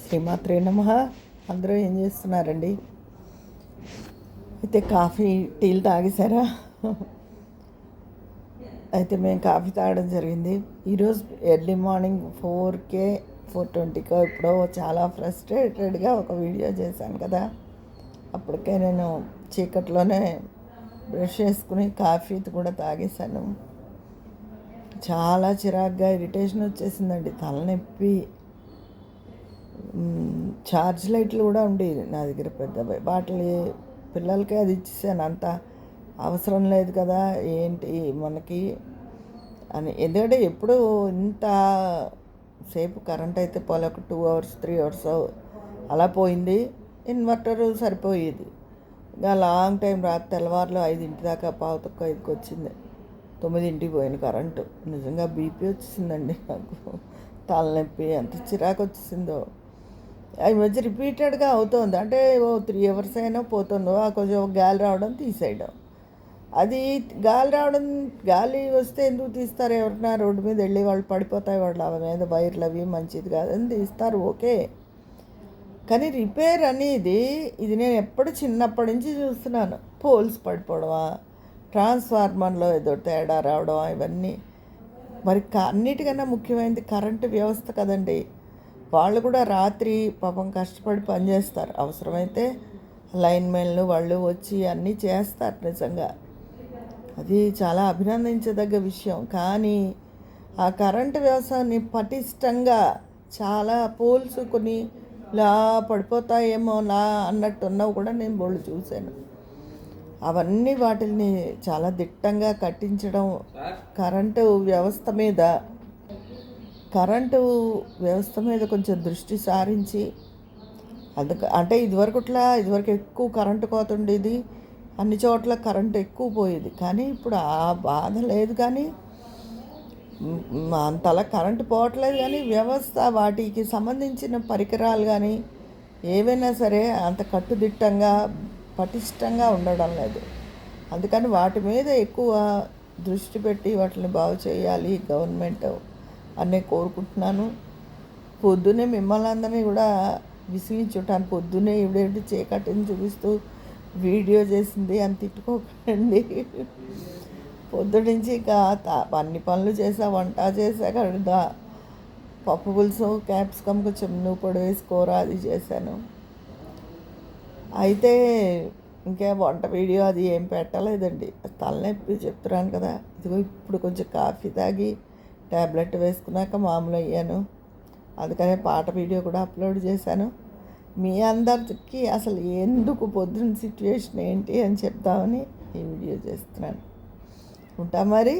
శ్రీమాత్రే నమః. అందరూ ఏం చేస్తున్నారండి? అయితే కాఫీ టీలు తాగేశారా? అయితే మేము కాఫీ తాగడం జరిగింది. ఈరోజు ఎర్లీ మార్నింగ్ 4:20 ఎప్పుడో చాలా ఫ్రస్ట్రేటెడ్గా ఒక వీడియో చేశాను కదా. అప్పటికే నేను చీకట్లోనే బ్రష్ చేసుకుని కాఫీ కూడా తాగేశాను. చాలా చిరాగ్గా ఇరిటేషన్ వచ్చేసిందండి, తలనొప్పి. ఛార్జ్ లైట్లు కూడా ఉండేది నా దగ్గర పెద్దవి, వాటిని పిల్లలకి అది ఇచ్చేసాను. అంత అవసరం లేదు కదా ఏంటి మనకి అని. ఎందుకంటే ఎప్పుడు ఇంత సేపు కరెంట్ అయితే పోలే, ఒక 2 hours 3 hours అలా పోయింది. ఇన్వర్టర్ సరిపోయేది. ఇంకా లాంగ్ టైం తెల్లవారులో 5 దాకా 5:15కి వచ్చింది. 9 పోయిన కరెంటు. నిజంగా బీపీ వచ్చేసిందండి నాకు, తలనొప్పి, ఎంత చిరాకు వచ్చేసిందో. ఈ మధ్య రిపీటెడ్గా అవుతుంది. అంటే 3 hours అయినా పోతుందో కొంచెం గాలి రావడం తీసేయడం. అది గాలి వస్తే ఎందుకు తీస్తారు? ఎవరైనా రోడ్డు మీద వెళ్ళి వాళ్ళు పడిపోతాయి, వాళ్ళు అవి మీద వైర్లు అవి మంచిది కాదని తీస్తారు, ఓకే. కానీ రిపేర్ అనేది ఇది నేను ఎప్పుడు చిన్నప్పటి నుంచి చూస్తున్నాను. పోల్స్ పడిపోవడమా, ట్రాన్స్ఫార్మర్లో ఏదో తేడా రావడం, ఇవన్నీ. మరి అన్నిటికన్నా ముఖ్యమైనది కరెంటు వ్యవస్థ కదండి. వాళ్ళు కూడా రాత్రి పాపం కష్టపడి పనిచేస్తారు. అవసరమైతే లైన్మెన్లు వాళ్ళు వచ్చి అన్నీ చేస్తారు. నిజంగా అది చాలా అభినందించదగ్గ విషయం. కానీ ఆ కరెంటు వ్యవస్థని పటిష్టంగా చాలా పోల్స్ కొన్ని ఇలా పడిపోతాయేమో లా అన్నట్టున్నవి కూడా నేను బోళ్ళు చూశాను. అవన్నీ వాటిని చాలా దిట్టంగా కట్టించడం, కరెంటు వ్యవస్థ మీద కొంచెం దృష్టి సారించి, అంటే ఇదివరకు ఎక్కువ కరెంటు కోత ఉండేది, అన్ని చోట్ల కరెంటు ఎక్కువ పోయేది. కానీ ఇప్పుడు ఆ బాధ లేదు. కానీ అంతలా కరెంటు పోవట్లేదు. కానీ వ్యవస్థ, వాటికి సంబంధించిన పరికరాలు కానీ ఏవైనా సరే అంత కట్టుదిట్టంగా పటిష్టంగా ఉండడం లేదు. అందుకని వాటి మీద ఎక్కువ దృష్టి పెట్టి వాటిని బాగు చేయాలి గవర్నమెంట్ అనే కోరుకుంటున్నాను. పొద్దున్నే మిమ్మల్ని అందరినీ కూడా విసిగించుంటాను. పొద్దున్నే ఇవిడేంటి చీకటిని చూపిస్తూ వీడియో చేసింది అని తిట్టుకోకండి. పొద్దునుంచి ఇంకా అన్ని పనులు చేసా, వంట చేశాక పప్పు పులుసు, క్యాప్సికమ్ కొంచెం పొడి వేసి కూర అది చేశాను. అయితే ఇంకా వంట వీడియో అది ఏం పెట్టలేదండి. తలనొప్పి చెప్తున్నాను కదా. ఇదిగో ఇప్పుడు కొంచెం కాఫీ తాగి ట్యాబ్లెట్ వేసుకున్నాక మామూలు అయ్యాను. అందుకనే పాట వీడియో కూడా అప్లోడ్ చేశాను. మీ అందరికి అసలు ఎందుకు పొద్దున్న సిచ్యువేషన్ ఏంటి అని చెప్తామని ఈ వీడియో చేస్తున్నాను. ఉంటా మరి.